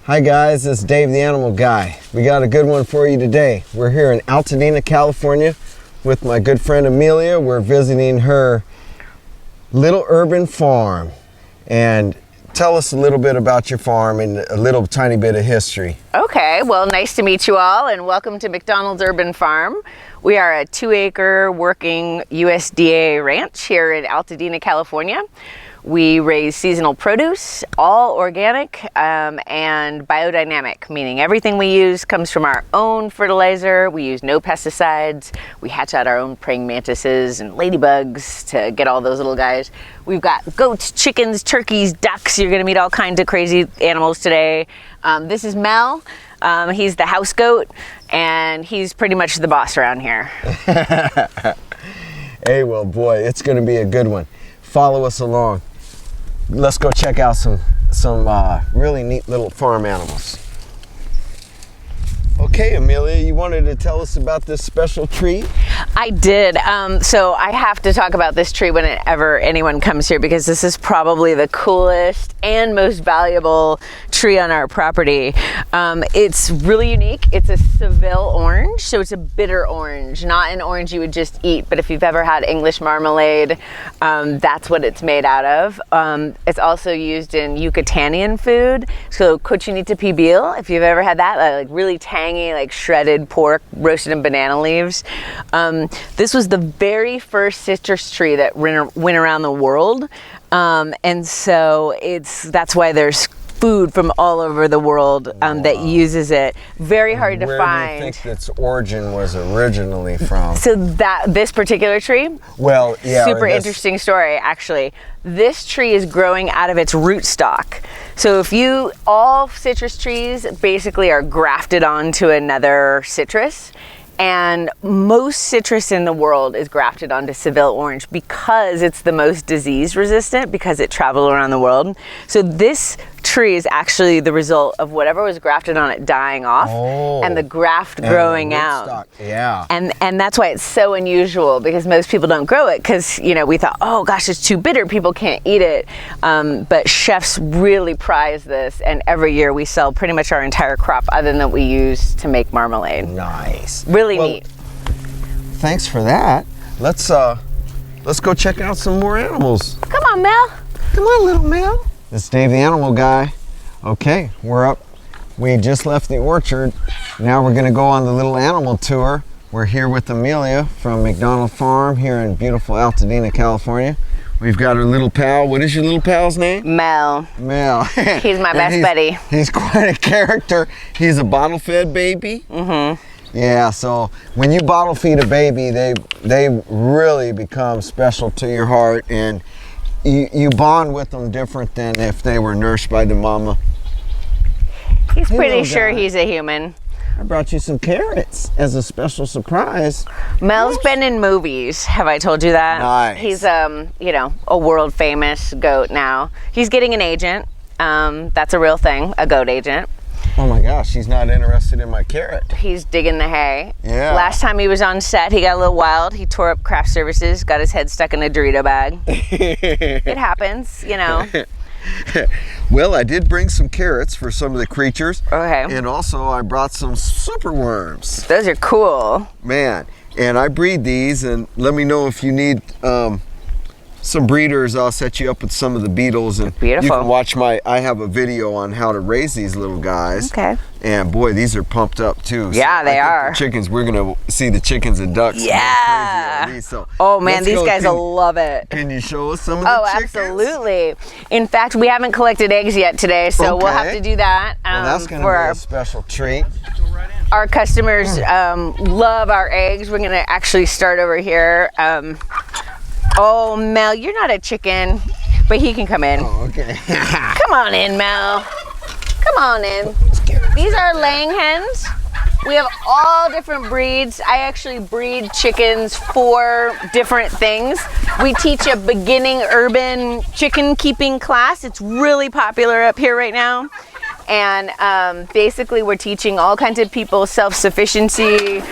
Hi guys, this is Dave the Animal Guy. We got a good one for you today. We're here in Altadena, California with my good friend Amelia. We're visiting her little urban farm. And tell us a little bit about your farm and a little tiny bit of history. Okay, well, nice to meet you all and welcome to McDonald's Urban Farm. We are a 2-acre working USDA ranch here in Altadena, California. We raise seasonal produce, all organic and biodynamic, meaning everything we use comes from our own fertilizer. We use no pesticides. We hatch out our own praying mantises and ladybugs to get all those little guys. We've got goats, chickens, turkeys, ducks. You're gonna meet all kinds of crazy animals today. This is Mel. He's the house goat and he's pretty much the boss around here. Hey, well boy, it's gonna be a good one. Follow us along. Let's go check out some really neat little farm animals. Okay, Amelia, you wanted to tell us about this special tree? I did. So I have to talk about this tree whenever anyone comes here because this is probably the coolest and most valuable tree on our property. It's really unique. It's a Seville orange, so it's a bitter orange, not an orange you would just eat, but if you've ever had English marmalade, that's what it's made out of. It's also used in Yucatanian food, so cochinita pibil, if you've ever had that, like really tangy, like shredded pork roasted in banana leaves. This was the very first citrus tree that went around the world, and so that's why there's food from all over the world that uses it. Very hard to find. Where do you think its origin was originally from? So this particular tree? Well, yeah. Super interesting story, actually. This tree is growing out of its rootstock. So all citrus trees basically are grafted onto another citrus. And most citrus in the world is grafted onto Seville orange because it's the most disease resistant, because it traveled around the world. So this tree is actually the result of whatever was grafted on it dying off and the graft growing out. Yeah. And that's why it's so unusual, because most people don't grow it because, we thought, oh gosh, it's too bitter, people can't eat it. But chefs really prize this, and every year we sell pretty much our entire crop other than that we use to make marmalade. Nice. Really neat. Thanks for that. Let's go check out some more animals. Come on, Mel. Come on, little Mel. This is Dave the Animal Guy. Okay, we're up. We just left the orchard. Now we're gonna go on the little animal tour. We're here with Amelia from Mcdonald Farm here in beautiful Altadena, California. We've got our little pal. What is your little pal's name? Mel. Mel. He's my best buddy. He's quite a character. He's a bottle-fed baby. Mm-hmm. Yeah, so when you bottle feed a baby, they really become special to your heart, and you bond with them different than if they were nursed by the mama. He's pretty sure he's a human. I brought you some carrots as a special surprise. Mel's been in movies. Have I told you that? Nice. He's a world famous goat now. He's getting an agent. That's a real thing, a goat agent. Oh my gosh, he's not interested in my carrot. He's digging the hay. Yeah. Last time he was on set, he got a little wild. He tore up craft services, got his head stuck in a Dorito bag. It happens, Well, I did bring some carrots for some of the creatures. Okay. And also I brought some super worms. Those are cool. Man, and I breed these, and let me know if you need some breeders. I'll set you up with some of the beetles, and beautiful. You can watch I have a video on how to raise these little guys. Okay. And boy, these are pumped up too. Yeah, so they are. The chickens, we're gonna see the chickens and ducks. Yeah. These, so oh man, these guys will love it. Can you show us some of the chickens? Absolutely. In fact, we haven't collected eggs yet today, so we'll have to do that. Well, that's gonna be a special treat. Our customers love our eggs. We're gonna actually start over here. Oh, Mel, you're not a chicken, but he can come in. Oh, okay. Come on in, Mel. Come on in. These are laying hens. We have all different breeds. I actually breed chickens for different things. We teach a beginning urban chicken keeping class. It's really popular up here right now. And basically we're teaching all kinds of people self-sufficiency,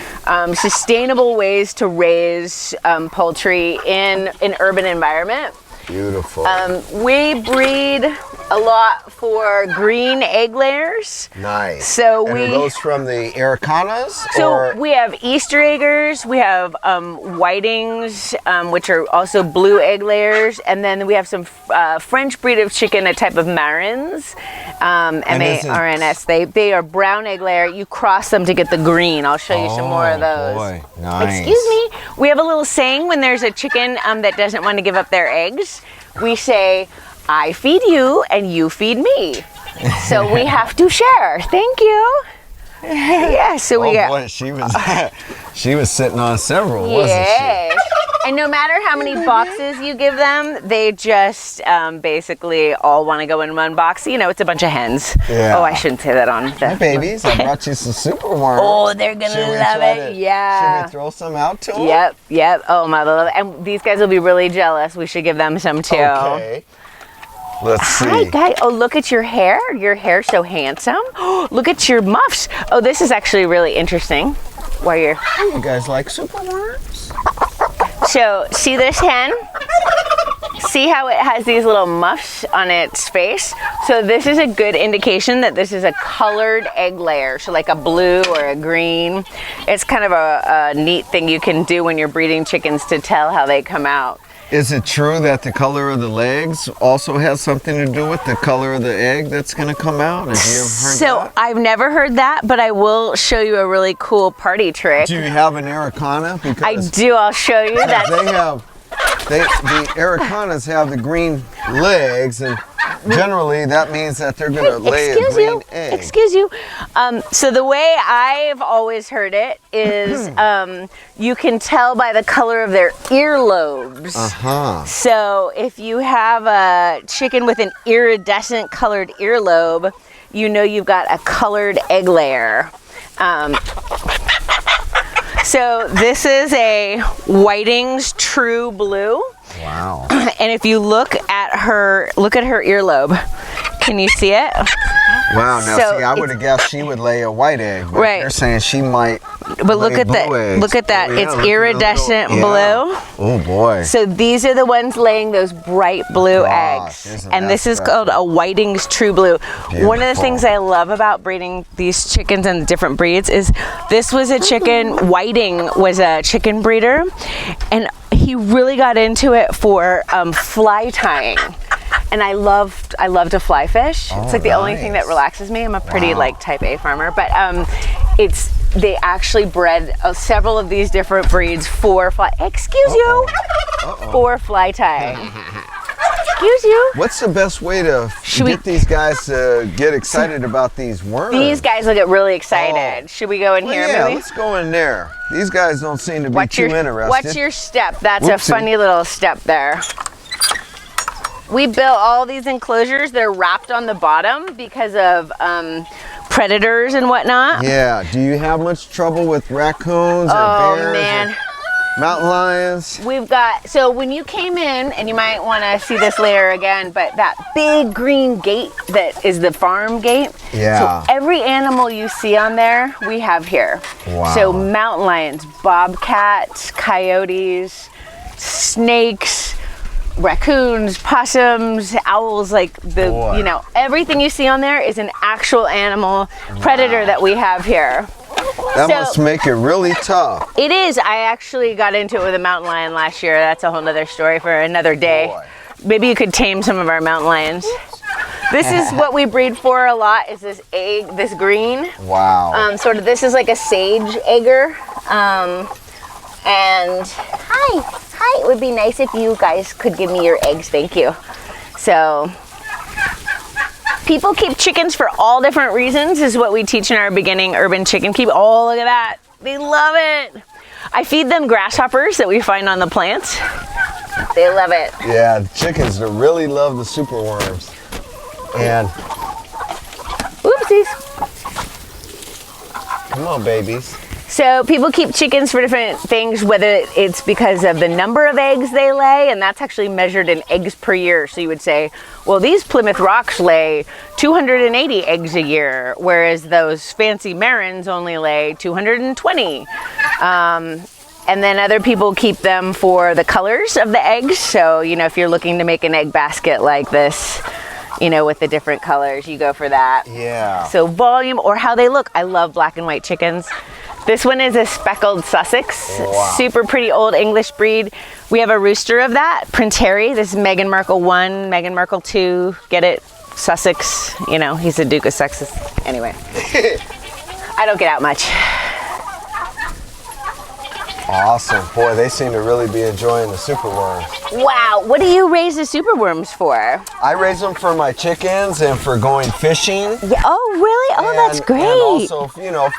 sustainable ways to raise poultry in an urban environment. Beautiful. We breed a lot for green egg layers. Nice. So and are those from the Americanas? So we have Easter eggers, we have whitings, which are also blue egg layers, and then we have some French breed of chicken, a type of Marins, M-A-R-N-S. They are brown egg layer. You cross them to get the green. I'll show you some more of those. Boy. Nice. Excuse me. We have a little saying when there's a chicken that doesn't want to give up their eggs. We say, I feed you and you feed me. So we have to share. Thank you. Yeah, so we got. Boy, she was sitting on several, wasn't she? And no matter how many boxes you give them, they just basically all want to go in one box. You know, it's a bunch of hens. Yeah. Oh, I shouldn't say that on the. Hi, babies. I brought you some super worms. Oh, they're gonna love it. Yeah. Should we throw some out to them? Yep. Oh, my love. And these guys will be really jealous. We should give them some too. Okay. Let's see. Hi, guy. Oh, look at your hair. Your hair's so handsome. Look at your muffs. Oh, this is actually really interesting. Why you're. You guys like super worms? So, see this hen? See how it has these little muffs on its face? So this is a good indication that this is a colored egg layer. So like a blue or a green. It's kind of a neat thing you can do when you're breeding chickens to tell how they come out. Is it true that the color of the legs also has something to do with the color of the egg that's going to come out? Have you ever heard that? I've never heard that, but I will show you a really cool party trick. Do you have an Americana? Because I do. I'll show you that. The Americanas have the green legs, and generally that means that they're going to lay a green egg. Excuse you. So the way I've always heard it is you can tell by the color of their earlobes. So if you have a chicken with an iridescent colored earlobe, you know you've got a colored egg layer. So this is a Whiting's True Blue. Wow. And if you look at her earlobe, can you see it? Wow. Now, see, I would have guessed she would lay a white egg, but right. They're saying she might. But look at that! Look at that! It's iridescent blue. Oh boy! So these are the ones laying those bright blue eggs, and this is called a Whiting's True Blue. Beautiful. One of the things I love about breeding these chickens and different breeds is this was a chicken. Whiting was a chicken breeder, and he really got into it for fly tying. And I love to fly fish. It's like the only thing that relaxes me. I'm a pretty like type A farmer, but they actually bred several of these different breeds for fly. Excuse you, for fly tying. Excuse you. What's the best way to get these guys to get excited about these worms? These guys will get really excited. Should we go in here? Yeah, maybe? let's go in there. These guys don't seem to be too interested. Watch your step. That's a funny little step there. We built all these enclosures. They're wrapped on the bottom because of predators and whatnot. Yeah. Do you have much trouble with raccoons or bears? Man. Or mountain lions? We've got, so when you came in, and you might want to see this later again, but that big green gate that is the farm gate. Yeah. So every animal you see on there, we have here. Wow. So mountain lions, bobcats, coyotes, snakes, raccoons, possums, owls, like everything you see on there is an actual animal predator that we have here. That must make it really tough. It is. I actually got into it with a mountain lion last year. That's a whole nother story for another day. Boy. Maybe you could tame some of our mountain lions. This is what we breed for a lot, is this egg, this green. Wow. This is like a sage egger. And hi, it would be nice if you guys could give me your eggs, thank you. So, people keep chickens for all different reasons, is what we teach in our beginning urban chicken keep. Oh, look at that, they love it. I feed them grasshoppers that we find on the plants. They love it. Yeah, the chickens really love the super worms. And, oopsies. Come on, babies. So people keep chickens for different things, whether it's because of the number of eggs they lay, and that's actually measured in eggs per year. So you would say, well, these Plymouth Rocks lay 280 eggs a year, whereas those fancy Marins only lay 220. And then other people keep them for the colors of the eggs. So, if you're looking to make an egg basket like this, you know, with the different colors. You go for that. Yeah. So volume or how they look. I love black and white chickens. This one is a speckled Sussex. Wow. Super pretty old English breed. We have a rooster of that, Prince Harry. This is Meghan Markle 1, Meghan Markle 2. Get it? Sussex. You know, he's the Duke of Sussex. Anyway. I don't get out much. Awesome. Boy, they seem to really be enjoying the superworms. Wow. What do you raise the superworms for? I raise them for my chickens and for going fishing. Yeah. Oh, really? Oh, that's great. And also, you know,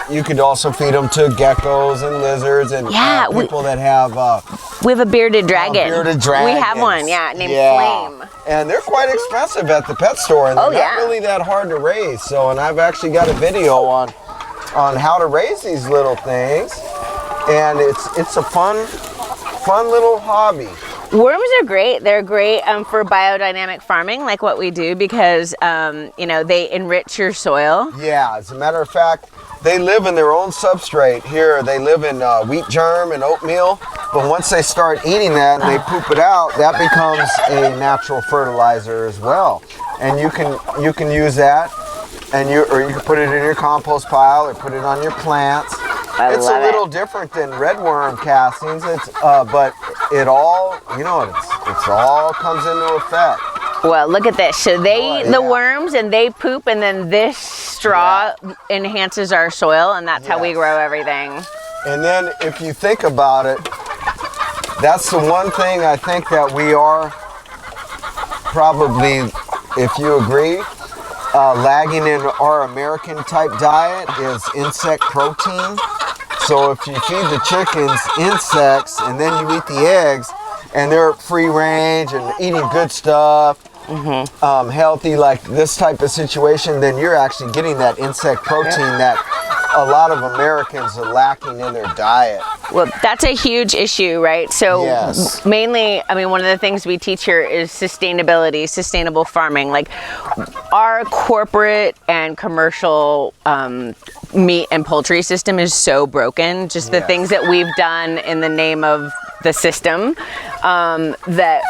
you could also feed them to geckos and lizards and people that have... we have a bearded dragon. Bearded dragon. We have one, named Flame. And they're quite expensive at the pet store, and they're not really that hard to raise. So, and I've actually got a video on how to raise these little things. And it's a fun little hobby. Worms are great. They're great for biodynamic farming, like what we do, because you know, they enrich your soil. Yeah, as a matter of fact, they live in their own substrate here. They live in wheat germ and oatmeal, but once they start eating that and they poop it out, that becomes a natural fertilizer as well. And you can use that, and you can put it in your compost pile or put it on your plants. It's a little different than redworm castings. But it all, you know, it's all comes into effect. Well, look at this. So they eat the worms and they poop, and then this straw enhances our soil, and that's how we grow everything. And then if you think about it, that's the one thing I think that we are probably, if you agree, lagging in our American type diet is insect protein. So if you feed the chickens insects and then you eat the eggs and they're free range and eating good stuff, healthy, like this type of situation, then you're actually getting that insect protein that a lot of Americans are lacking in their diet. Well, that's a huge issue, right? So mainly, I mean, one of the things we teach here is sustainability, sustainable farming. Like our corporate and commercial meat and poultry system is so broken. Just the things that we've done in the name of the system, that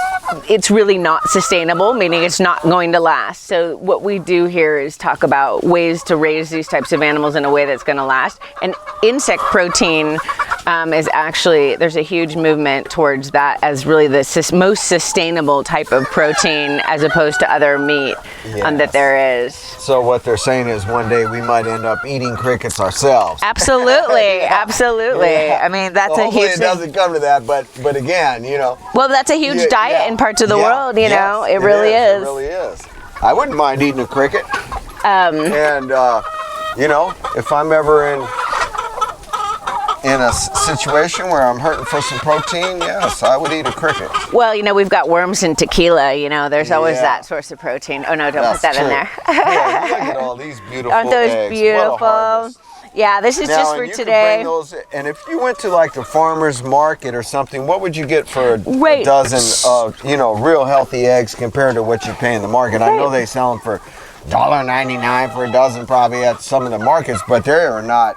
it's really not sustainable, meaning it's not going to last. So what we do here is talk about ways to raise these types of animals in a way that's going to last. And insect protein is actually, there's a huge movement towards that as really the most sustainable type of protein as opposed to other meat that there is. So what they're saying is one day we might end up eating crickets ourselves. Absolutely, absolutely. Yeah. I mean, that's well, a huge thing. It doesn't come to that, but again, you know. Well, that's a huge diet in parts of the world, you know. It really is. It really is. I wouldn't mind eating a cricket. And, you know, if I'm ever in a situation where I'm hurting for some protein, yes, I would eat a cricket. Well, you know, we've got worms in tequila, you know, there's always that source of protein. Oh, no, don't put that in there. Yeah, look at all these beautiful Aren't those eggs. beautiful? Yeah, this is just for today. Bring those, and if you went to like the farmer's market or something, what would you get for a dozen of, you know, real healthy eggs compared to what you pay in the market? I know they sell them for $1.99 for a dozen probably at some of the markets, but they are not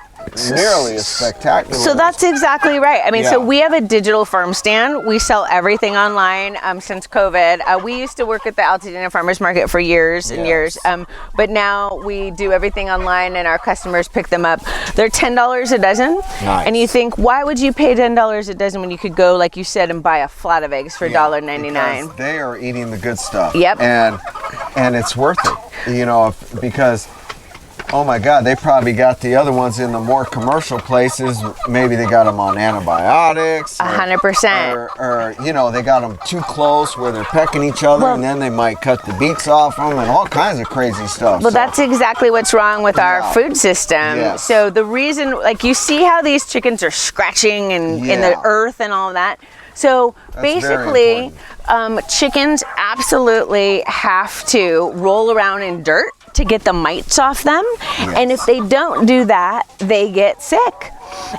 nearly as spectacular. So that's exactly right. I mean, so we have a digital farm stand. We sell everything online since COVID. We used to work at the Altadena Farmers Market for years and years, but now we do everything online and our customers pick them up. They're $10 a dozen. Nice. And you think, why would you pay $10 a dozen when you could go, like you said, and buy a flat of eggs for $1.99? Because they are eating the good stuff. Yep. And it's worth it, you know, because oh my God, they probably got the other ones in the more commercial places. Maybe they got them on antibiotics. 100%. Or you know, they got them too close where they're pecking each other, and then they might cut the beaks off them and all kinds of crazy stuff. Well, that's exactly what's wrong with our food system. Yes. So the reason, like you see how these chickens are scratching and in the earth and all that. So that's basically, chickens absolutely have to roll around in dirt to get the mites off them. Yes. And if they don't do that, they get sick.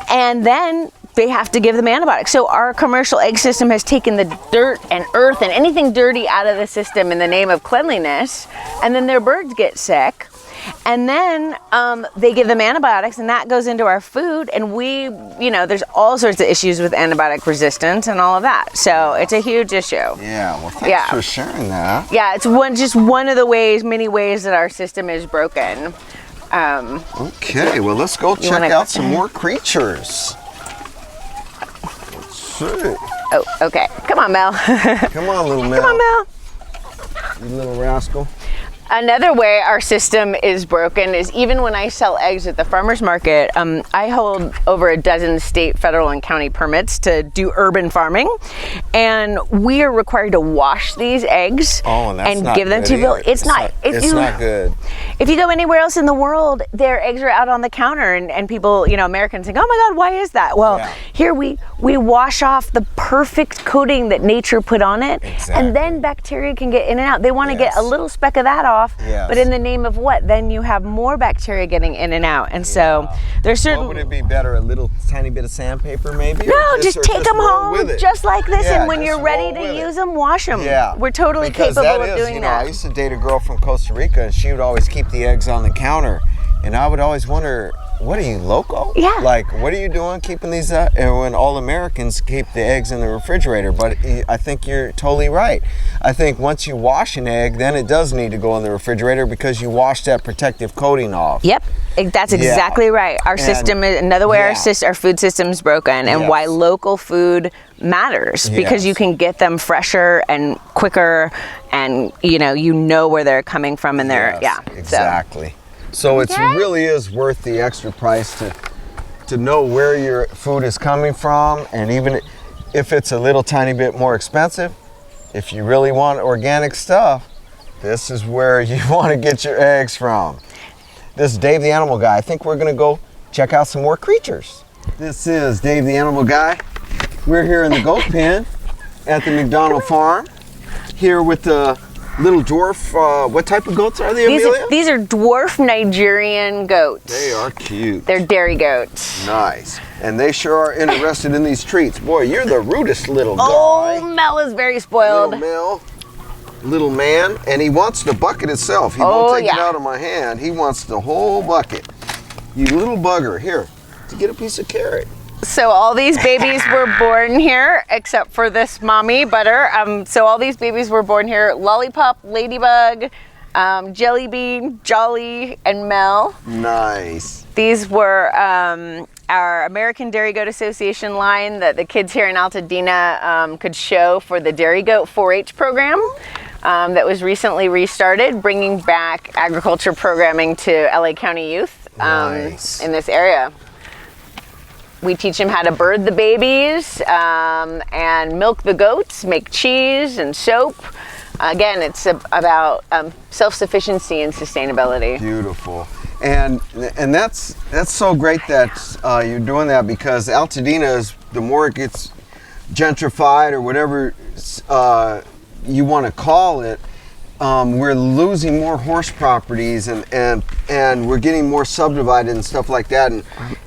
And then they have to give them antibiotics. So our commercial egg system has taken the dirt and earth and anything dirty out of the system in the name of cleanliness, and then their birds get sick. And then they give them antibiotics, and that goes into our food. And we, there's all sorts of issues with antibiotic resistance and all of that. So it's a huge issue. Yeah, well, thanks for sharing that. Yeah, it's just one of the many ways that our system is broken. Okay, well, let's go check out some more creatures. Let's see. Oh, okay. Come on, Mel. Come on, little Mel. Come on, Mel. You little rascal. Another way our system is broken is even when I sell eggs at the farmer's market, I hold over a dozen state, federal, and county permits to do urban farming. And we are required to wash these eggs and give them to people. It's not good. If you go anywhere else in the world, their eggs are out on the counter and people, Americans think, oh my God, why is that? Well, here we wash off the perfect coating that nature put on it. Exactly. And then bacteria can get in and out. They want to get a little speck of that off. Yes. But in the name of what? Then you have more bacteria getting in and out. And so there's certain... What would it be better? A little tiny bit of sandpaper maybe? No, just take them home just like this. Yeah, and when you're ready to use them, wash them. Yeah. We're totally capable of doing that. I used to date a girl from Costa Rica, and she would always keep the eggs on the counter. And I would always wonder, what are you, loco? Yeah. Like, what are you doing keeping these and when all Americans keep the eggs in the refrigerator? But I think you're totally right. I think once you wash an egg, then it does need to go in the refrigerator because you wash that protective coating off. Yep, that's exactly right. Our system is another way our food system's broken, and why local food matters, because you can get them fresher and quicker, and you know where they're coming from, and they're exactly. So it really is worth the extra price to know where your food is coming from, and even if it's a little tiny bit more expensive, if you really want organic stuff, this is where you want to get your eggs from. This is Dave the Animal Guy. I think we're going to go check out some more creatures. This is Dave the Animal Guy. We're here in the goat pen at the Mcdonald farm, here with the little dwarf, what type of goats are they, Amelia? These are dwarf Nigerian goats. They are cute. They're dairy goats. Nice. And they sure are interested in these treats. Boy, you're the rudest little guy. Oh, Mel is very spoiled. Little Mel, little man, and he wants the bucket itself. He won't take it out of my hand. He wants the whole bucket. You little bugger. Here, to get a piece of carrot. So all these babies were born here, except for this mommy, Butter. So all these babies were born here. Lollipop, Ladybug, Jelly Bean, Jolly, and Mel. Nice. These were our American Dairy Goat Association line that the kids here in Altadena could show for the Dairy Goat 4-H program that was recently restarted, bringing back agriculture programming to LA County youth in this area. We teach them how to bird the babies and milk the goats, make cheese and soap. Again, it's about self-sufficiency and sustainability. Beautiful. And that's so great that you're doing that, because Altadena is, the more it gets gentrified or whatever you want to call it, we're losing more horse properties and we're getting more subdivided and stuff like that,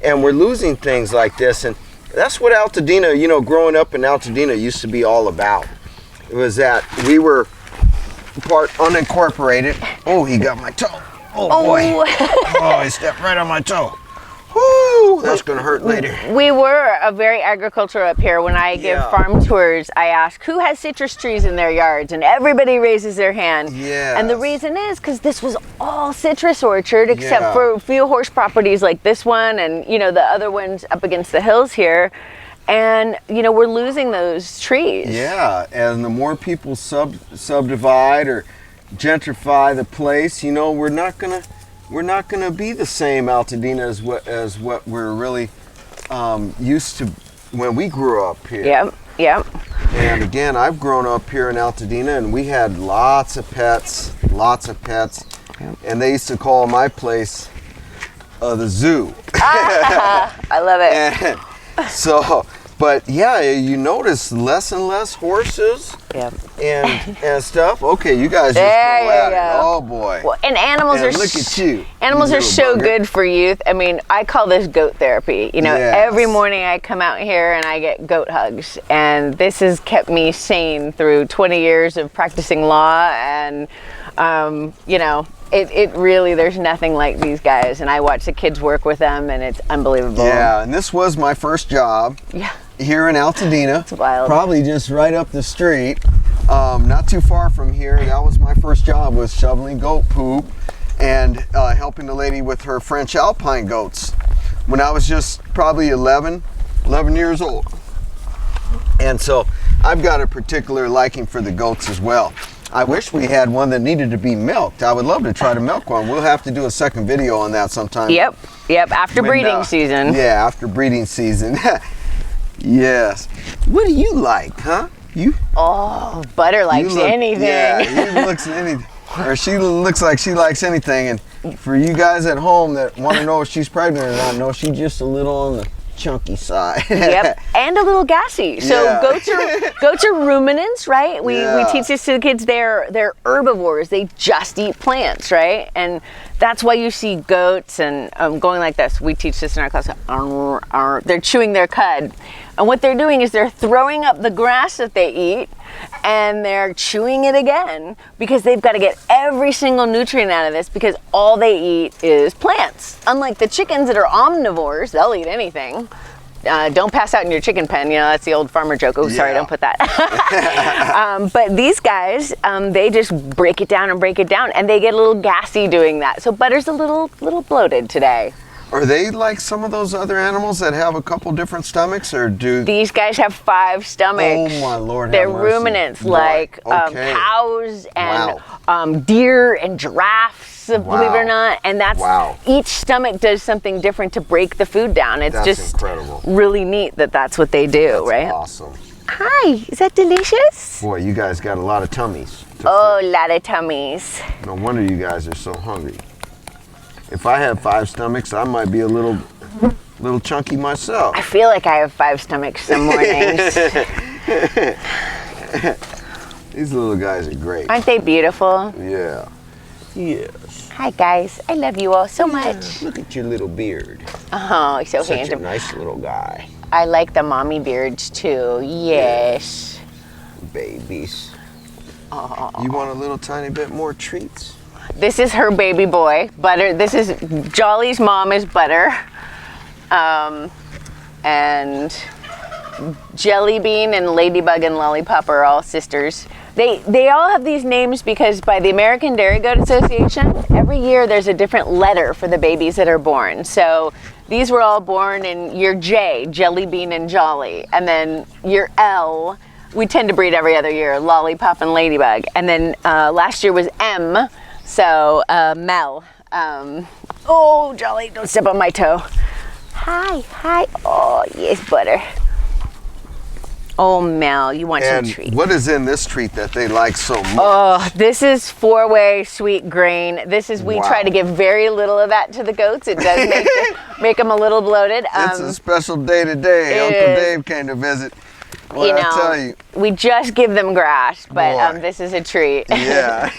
and we're losing things like this, and that's what Altadena, growing up in Altadena used to be all about. It was that we were part unincorporated. Oh, he got my toe. Oh boy. Oh, he stepped right on my toe. Whoo, that's gonna hurt later. We were a very agricultural up here. When I give farm tours, I ask who has citrus trees in their yards, and everybody raises their hand. Yes. And the reason is because this was all citrus orchard, except for a few horse properties like this one, and the other ones up against the hills here. And we're losing those trees. Yeah, and the more people subdivide or gentrify the place, we're not gonna be the same Altadena as what we're really used to when we grew up here. Yep. And again, I've grown up here in Altadena, and we had lots of pets. Yep. And they used to call my place the zoo. I love it. And so, but yeah, you notice less and less horses and stuff. Okay, you guys just go at it. Oh boy. boy. Well, and animals And are look at you. Animals you are so little bugger. good for youth. I mean, I call this goat therapy. You know, Yes. every morning I come out here and I get goat hugs, and this has kept me sane through 20 years of practicing law. And you know, it really, there's nothing like these guys. And I watch the kids work with them, and it's unbelievable. Yeah, and this was my first job. Yeah. Here in Altadena. It's wild. Probably just right up the street. Not too far from here. That was my first job, was shoveling goat poop and helping the lady with her French Alpine goats when I was just probably 11 years old. And so I've got a particular liking for the goats as well. I wish we had one that needed to be milked. I would love to try to milk one. We'll have to do a second video on that sometime. Yep. After breeding season. Yeah, after breeding season. Yes. What do you like, huh? You? Oh, Butter likes anything. Yeah, he looks anything. Or she looks like she likes anything. And for you guys at home that want to know if she's pregnant or not, no, she's just a little on the chunky side. Yep, and a little gassy. So Yeah. goats are ruminants, right? We Yeah. teach this to the kids. They're herbivores. They just eat plants, right? And that's why you see goats and going like this. We teach this in our class. They're chewing their cud, and what they're doing is they're throwing up the grass that they eat, and they're chewing it again because they've got to get every single nutrient out of this, because all they eat is plants. Unlike the chickens that are omnivores, they'll eat anything. Don't pass out in your chicken pen. You know, that's the old farmer joke. Oh, sorry, Yeah. don't put that. But these guys, they just break it down, and they get a little gassy doing that. So Butter's a little bloated today. Are they like some of those other animals that have a couple different stomachs, or do These guys have 5 stomachs. Oh my Lord, have They're mercy. ruminants, Boy, like okay. cows and Wow. deer and giraffes, believe it or not. And that's Wow. each stomach does something different to break the food down. It's That's just incredible. really neat that that's what they do, That's right? awesome. Hi, is that delicious? Boy, you guys got a lot of tummies. to Oh, a lot of tummies. fill. No wonder you guys are so hungry. If I had 5 stomachs, I might be a little chunky myself. I feel like I have 5 stomachs some mornings. These little guys are great. Aren't they beautiful? Yeah. Yes. Hi guys, I love you all so much. Look at your little beard. Oh, he's so Such a handsome. nice little guy. I like the mommy beards too. Yes. Babies. You want a little tiny bit more treats? This is her baby boy, Butter. This is Jolly's mom is Butter. And Jelly Bean and Ladybug and Lollipop are all sisters. They all have these names because by the American Dairy Goat Association, every year there's a different letter for the babies that are born. So these were all born in year J, Jelly Bean and Jolly. And then year L, we tend to breed every other year, Lollipop and Ladybug. And then last year was M, so Mel. Oh, Jolly, don't step on my toe. Hi. Oh, yes, Butter. Oh, Mel, you want And some treats? what is in this treat that they like so much? Oh, this is 4-way sweet grain. This is, we Wow. try to give very little of that to the goats. It does make them a little bloated. It's a special day today. it Uncle is. Dave came to visit. Well, you know, I tell you. we just give them grass, but Boy. this is a treat. Yeah.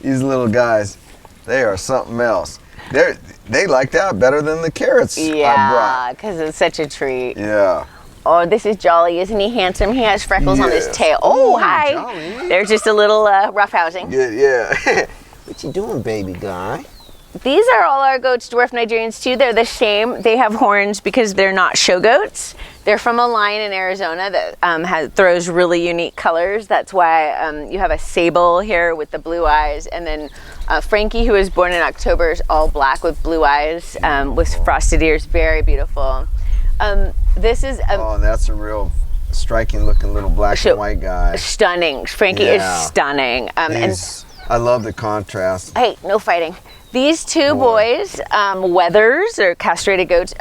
These little guys, they are something else. They like that better than the carrots I Yeah, brought. because it's such a treat. Yeah. Oh, this is Jolly. Isn't he handsome? He has freckles on his Yes. tail. Oh, Oh, hi. Jolly. There's just a little roughhousing. Good, yeah. What you doing, baby guy? These are all our goats, dwarf Nigerians too. They're the same. They have horns because they're not show goats. They're from a line in Arizona that throws really unique colors. That's why you have a sable here with the blue eyes. And then Frankie, who was born in October, is all black with blue eyes with frosted ears. Very beautiful. This is Oh, that's a real striking looking little black and white guy. stunning. Frankie Yeah. is stunning. And I love the contrast. hey, no fighting. These two boys, Weathers or castrated goats,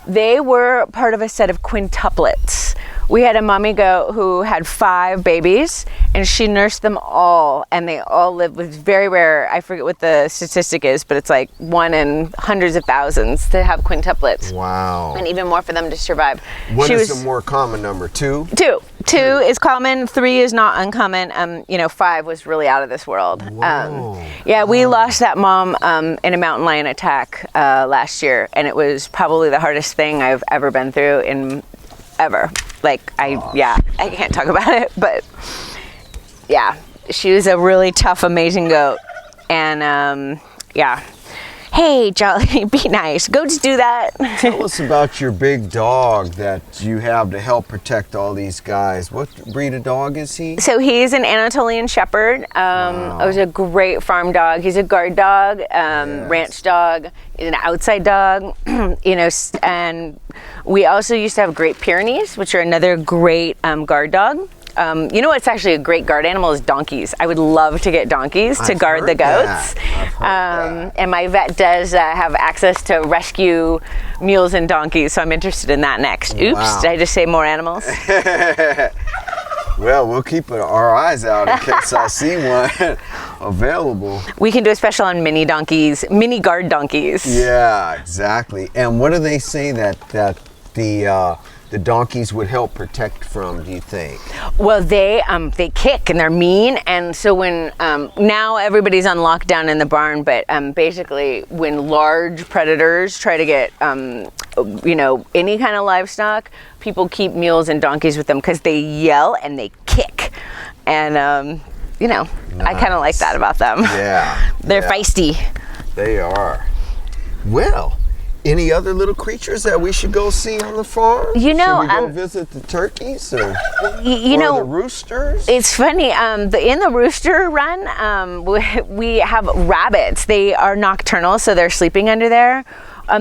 they were part of a set of quintuplets We had a mommy goat who had 5 babies, and she nursed them all, and they all lived. It was very rare. I forget what the statistic is, but it's like 1 in hundreds of thousands to have quintuplets. Wow. And even more for them to survive. What is the more common number? 2? 2 is common. 3 is not uncommon. 5 was really out of this world. We lost that mom in a mountain lion attack last year, and it was probably the hardest thing I've ever been through ever. Like I can't talk about it, but yeah, she was a really tough, amazing goat, and Hey, Jolly, be nice. Goats do that. Tell us about your big dog that you have to help protect all these guys. What breed of dog is he? So he's an Anatolian Shepherd. It was a great farm dog. He's a guard dog, ranch dog. He's an outside dog, and we also used to have Great Pyrenees, which are another great guard dog. What's actually a great guard animal is donkeys. I would love to get donkeys to guard the goats. And my vet does have access to rescue mules and donkeys, so I'm interested in that next. Oops, did I just say more animals? Well, we'll keep our eyes out in case I see one available. We can do a special on mini donkeys, mini guard donkeys. Yeah, exactly. And what do they say that the donkeys would help protect from, do you think? Well, they kick and they're mean, and so when now everybody's on lockdown in the barn, but basically when large predators try to get any kind of livestock, people keep mules and donkeys with them because they yell and they kick, and nice. I kind of like that about them. Yeah, they're feisty. They are. Well, any other little creatures that we should go see on the farm? Should we go visit the turkeys or the roosters? It's funny. In the rooster run, we have rabbits. They are nocturnal, so they're sleeping under there.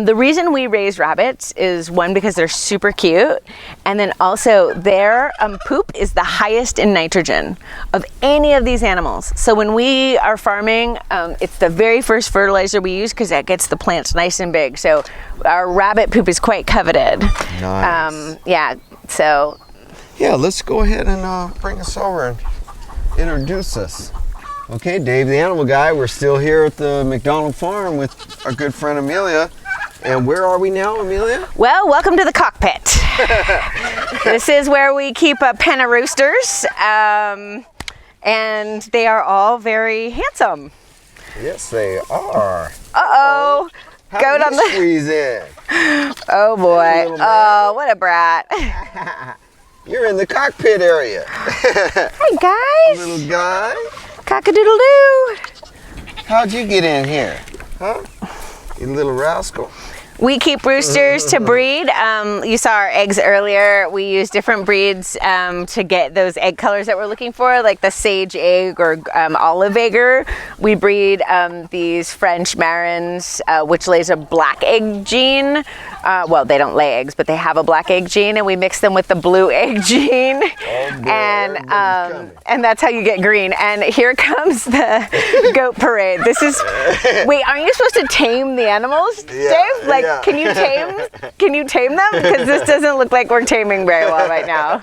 The reason we raise rabbits is, one, because they're super cute, and then also their poop is the highest in nitrogen of any of these animals. So when we are farming, it's the very first fertilizer we use because that gets the plants nice and big. So our rabbit poop is quite coveted. Nice. Yeah, let's go ahead and bring us over and introduce us. Okay, Dave the Animal Guy, we're still here at the Mcdonald farm with our good friend Amelia. And where are we now, Amelia? Well, welcome to the cockpit. This is where we keep a pen of roosters, and they are all very handsome. Yes, they are. Uh-oh. Goat on the squeeze in. Oh boy. Oh, what a brat. You're in the cockpit area. Hi guys. Little guy. Cock-a-doodle-doo. How'd you get in here? Huh? You little rascal. We keep roosters to breed. You saw our eggs earlier. We use different breeds to get those egg colors that we're looking for, like the sage egg or olive egger. We breed these French Marins, which lays a black egg gene. Well, they don't lay eggs, but they have a black egg gene, and we mix them with the blue egg gene. And that's how you get green. And here comes the goat parade. This is, wait, aren't you supposed to tame the animals, Dave? Can you tame them? Because this doesn't look like we're taming very well right now.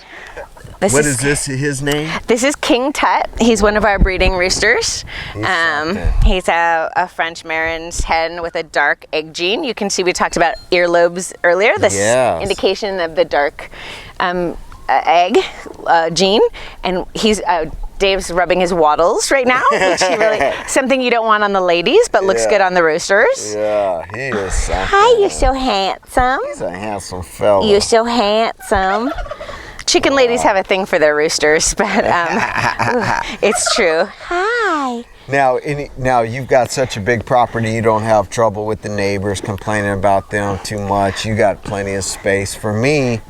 What is this, his name? This is King Tut. He's one of our breeding roosters. He's a French Marin's hen with a dark egg gene. You can see we talked about earlobes earlier. This indication of the dark egg gene. And he's Dave's rubbing his wattles right now, which he really something you don't want on the ladies, but looks good on the roosters. Yeah, he is something. Hi, you're so handsome. He's a handsome fellow. You're so handsome. Chicken ladies have a thing for their roosters, but it's true. Hi. Now you've got such a big property, you don't have trouble with the neighbors complaining about them too much. You got plenty of space. For me,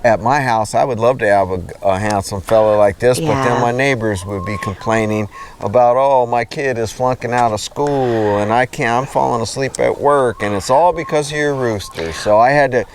at my house, I would love to have a handsome fellow like this, but then my neighbors would be complaining about, oh, my kid is flunking out of school and I'm falling asleep at work, and it's all because of your roosters. So I had to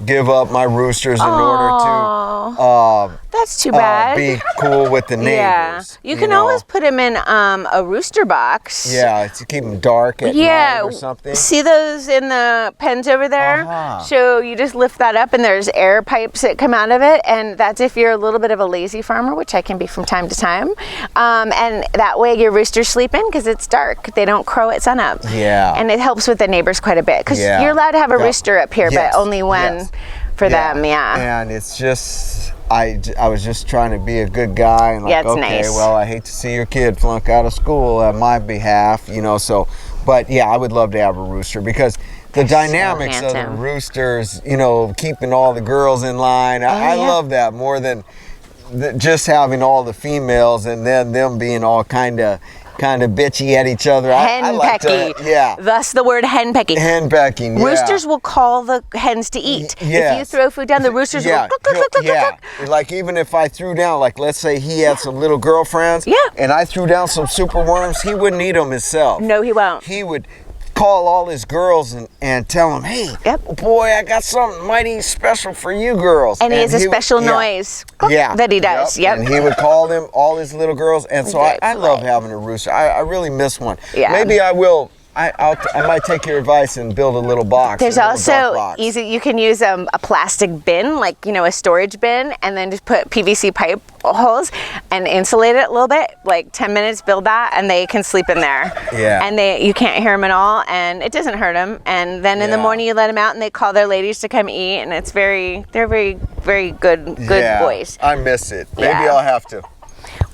give up my roosters in order to that's too bad. Be cool with the neighbors. Yeah, you can always put them in a rooster box. Yeah, to keep them dark at night or something. See those in the pens over there? So you just lift that up and there's air pipes that come out of it, and that's if you're a little bit of a lazy farmer, which I can be from time to time. And that way your rooster's sleeping because it's dark. They don't crow at sunup. Yeah. And it helps with the neighbors quite a bit because you're allowed to have a rooster up here, but only when for them. Yeah. And it's just, I was just trying to be a good guy and like, it's nice. Well, I hate to see your kid flunk out of school on my behalf, so, but yeah, I would love to have a rooster because the dynamics of the roosters, keeping all the girls in line, I love that more than just having all the females and then them being all kind of bitchy at each other. Henpecky. Thus the word henpecky. Henpecking, yeah. Roosters will call the hens to eat. If you throw food down, the roosters will click, click, click, click. Like even if I threw down, like let's say he had some little girlfriends and I threw down some super worms, he wouldn't eat them himself. No, he won't. He would call all his girls and tell them, hey, boy, I got something mighty special for you girls. And he has a special noise that he does. And he would call them, all his little girls. And so I love having a rooster. I really miss one. Maybe I will. I might take your advice and build a little box. There's also easy. You can use a plastic bin, like a storage bin, and then just put PVC pipe holes and insulate it a little bit. Like 10 minutes, build that, and they can sleep in there. Yeah. And you can't hear them at all, and it doesn't hurt them. And then in the morning, you let them out, and they call their ladies to come eat, and they're very, very good boys. I miss it. Maybe I'll have to.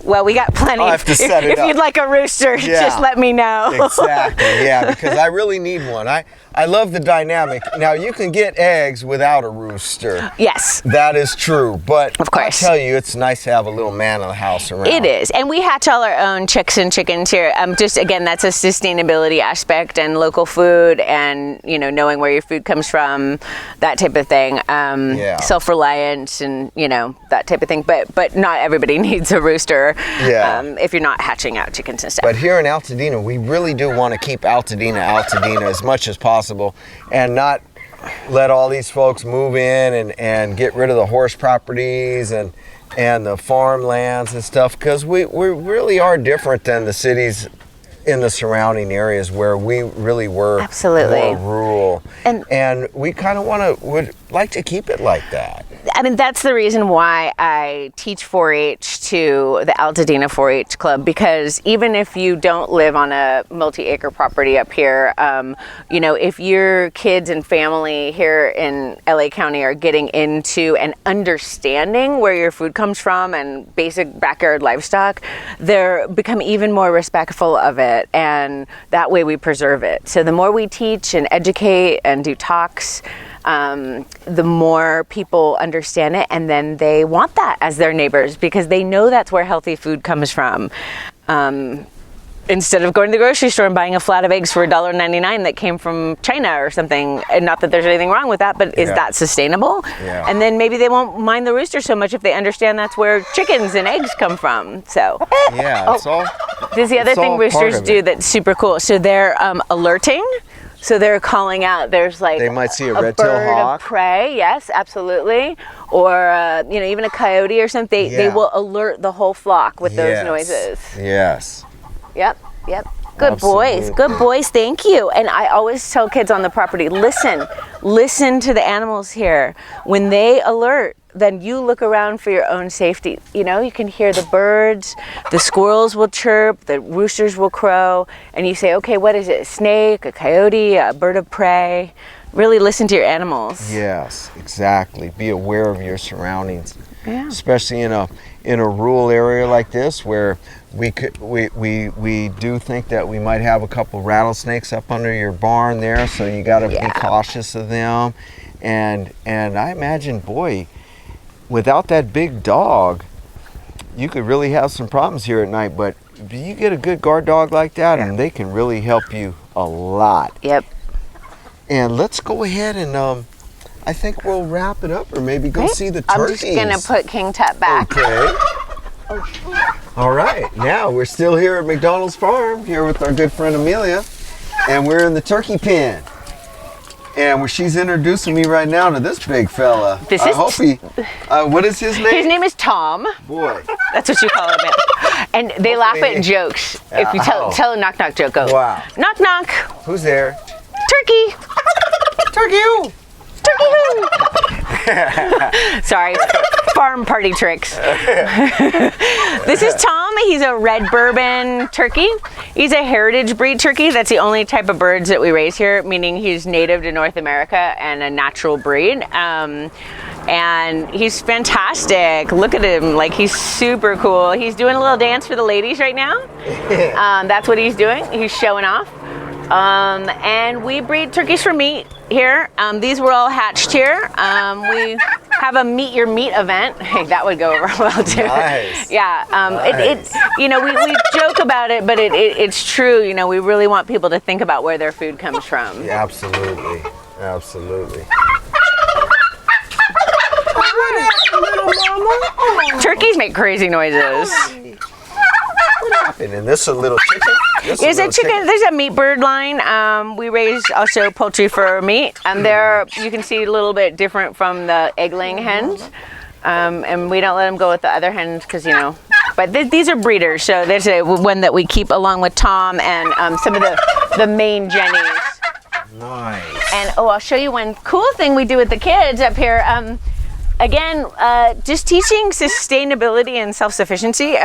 Well, we got plenty. I'll have to set it up. If you'd like a rooster, just let me know. Exactly, because I really need one. I love the dynamic. Now, you can get eggs without a rooster. Yes. That is true, but of course. I tell you, it's nice to have a little man of the house around. It is, and we hatch all our own chicks and chickens here. Just again, that's a sustainability aspect and local food and, knowing where your food comes from, that type of thing. Self-reliant and, that type of thing. But not everybody needs a rooster if you're not hatching out chickens and stuff. But here in Altadena, we really do want to keep Altadena as much as possible and not let all these folks move in and get rid of the horse properties and the farmlands and stuff, because we really are different than the cities in the surrounding areas where we really were more rural, and we kind of would like to keep it like that. I mean, that's the reason why I teach 4-H to the Altadena 4-H Club, because even if you don't live on a multi-acre property up here, if your kids and family here in LA County are getting into and understanding where your food comes from and basic backyard livestock, they're become even more respectful of it, and that way we preserve it. So the more we teach and educate and do talks, the more people understand it, and then they want that as their neighbors because they know that's where healthy food comes from. Instead of going to the grocery store and buying a flat of eggs for $1.99 that came from China or something, and not that there's anything wrong with that, but is that sustainable? Yeah. And then maybe they won't mind the rooster so much if they understand that's where chickens and eggs come from. So it's all. There's the other thing roosters do that's super cool. So they're alerting. So they're calling out. There's like they might see a red-tailed hawk, bird of prey. Yes, absolutely. Or even a coyote or something. They will alert the whole flock with those noises. Yes. Yep. Good boys. Good boys. Thank you. And I always tell kids on the property, listen to the animals here. When they alert, then you look around for your own safety. You can hear the birds, the squirrels will chirp, the roosters will crow, and you say, okay, what is it? A snake, a coyote, a bird of prey? Really listen to your animals. Yes, exactly. Be aware of your surroundings. Yeah. Especially in a rural area like this where we do think that we might have a couple rattlesnakes up under your barn there, so you got to be cautious of them. And I imagine, boy, without that big dog, you could really have some problems here at night. But you get a good guard dog like that, and they can really help you a lot. Yep. And let's go ahead and I think we'll wrap it up, or maybe go see the turkeys. I'm just gonna put King Tut back. Okay. All right. Now we're still here at McDonald's farm, here with our good friend Amelia, and we're in the turkey pen. And she's introducing me right now to this big fella. What is his name? What is his name? His name is Tom. Boy. That's what you call him. And they laugh at jokes. If you tell a knock knock joke, go. Wow. Knock knock. Who's there? Turkey. Turkey who? Turkey who? Sorry, farm party tricks. This is Tom. He's a red bourbon turkey. He's a heritage breed turkey. That's the only type of birds that we raise here, meaning he's native to North America and a natural breed. And he's fantastic. Look at him, like he's super cool. He's doing a little dance for the ladies right now. That's what he's doing. He's showing off. And we breed turkeys for meat here. These were all hatched here. We have a meet your meat event. Hey, that would go over well too. Nice. Yeah. Nice. You know, we joke about it, but it's true. You know, we really want people to think about where their food comes from. Yeah, absolutely. Absolutely. Turkeys make crazy noises. What happened? And this is a little chicken? There's a chicken. There's a meat bird line. We raise also poultry for meat, and they're, you can see, a little bit different from the egg-laying hens. And we don't let them go with the other hens because, you know, but these are breeders. So there's a one that we keep along with Tom and some of the main jennies. Nice. And I'll show you one cool thing we do with the kids up here. Again, just teaching sustainability and self-sufficiency.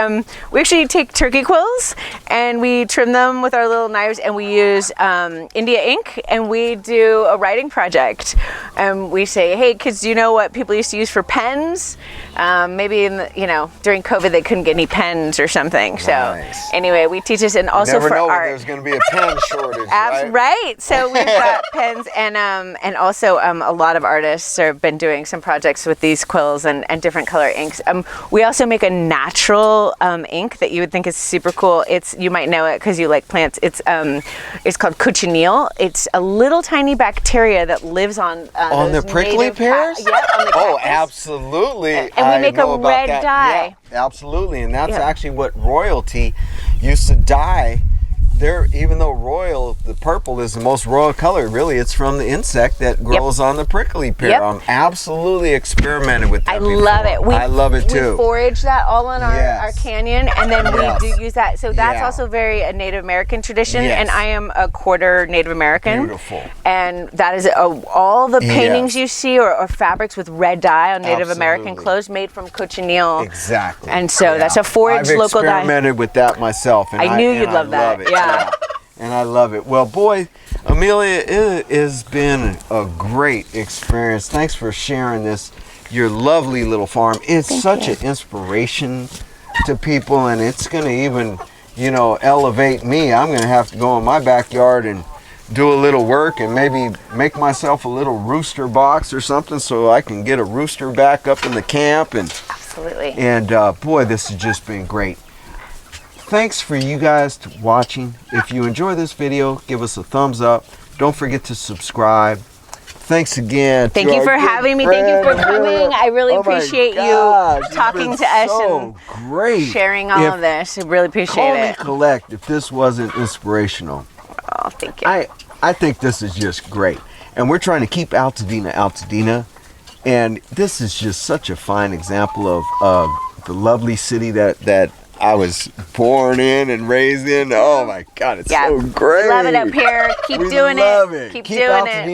We actually take turkey quills and we trim them with our little knives, and we use India ink, and we do a writing project. And we say, hey kids, do you know what people used to use for pens? Maybe during COVID they couldn't get any pens or something. So anyway, we teach this, and also never for know art. There's going to be a pen shortage, right? So we've got pens, and also a lot of artists have been doing some projects with these quills and different color inks. We also make a natural ink that you would think is super cool. You might know it because you like plants. It's called cochineal. It's a little tiny bacteria that lives on the prickly pears. On the cactus. Oh, absolutely. And we make a red dye. Yeah, absolutely, and that's actually what royalty used to dye. Even though the purple is the most royal color, really, it's from the insect that grows on the prickly pear. I'm absolutely experimented with that. I love it. I love it too. We forage that all in our canyon, and then we do use that. So that's also very a Native American tradition, and I am a quarter Native American. Beautiful. And that is all the paintings you see or fabrics with red dye on Native American clothes made from cochineal. Exactly. And so that's a foraged local dye. I've experimented with that myself, and I knew you'd love that. Love it. Yeah. And I love it. Well, boy, Amelia, it has been a great experience. Thanks for sharing your lovely little farm. It's such an inspiration to people, and it's going to even, elevate me. I'm going to have to go in my backyard and do a little work and maybe make myself a little rooster box or something so I can get a rooster back up in the camp. Absolutely. And boy, this has just been great. Thanks for you guys watching. If you enjoy this video, give us a thumbs up. Don't forget to subscribe. Thanks again. Thank you for having me. Thank you for coming. I really appreciate you talking to us and sharing all of this. I really appreciate it. Call me collect if this wasn't inspirational. Oh, thank you. I think this is just great. And we're trying to keep Altadena. And this is just such a fine example of the lovely city that I was born in and raised in. Oh my God, it's so great. Love it up here. Keep doing it. Keep doing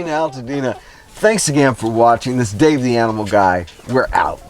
Altadena. Thanks again for watching. This is Dave the Animal Guy. We're out.